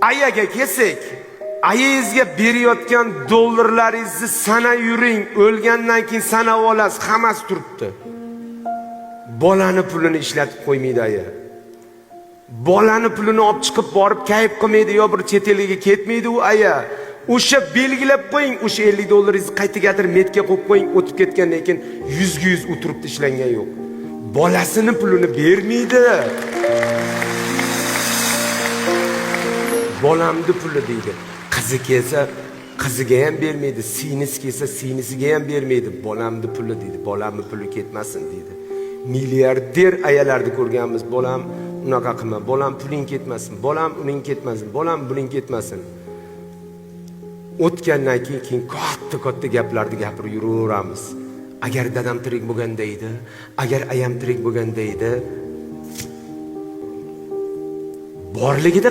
ayaga kelsak, ayangizga berayotgan dollarlaringizni sana yuring, o'lgandan keyin sanab olasiz, hammasi turibdi. Bolani pulini ishlatib qo'ymaydi aya. Bolani pulini olib chiqib borib kayf qilmaydi, yo bir chet elga ketmaydi u aya. O'sha belgilab qo'ying, o'sha 50 dollaringizni qayta gatirib metga qo'yib qo'ying, o'tib ketgandan keyin 100 ga 100 o'tiribdi, ishlangan yo'q. Bolasini pulini bermaydi. Bolamni puli deydi. Qizi kelsa, qiziga ham bermaydi, sinisi kelsa, sinisiga ham bermaydi. Bolamni puli deydi. Bolamni puli ketmasin deydi. Milliarder ayalarni ko'rganmiz. Bolam unaqa qilma, bolam puling ketmasin, bolam uning ketmasin, bolam buning ketmasin. O'tgandan keyin katta gaplarni gapirib yuraveramiz. Agar dadam tirik bo'lganda edi, agar ayam tirik bo'lganda edi, borligida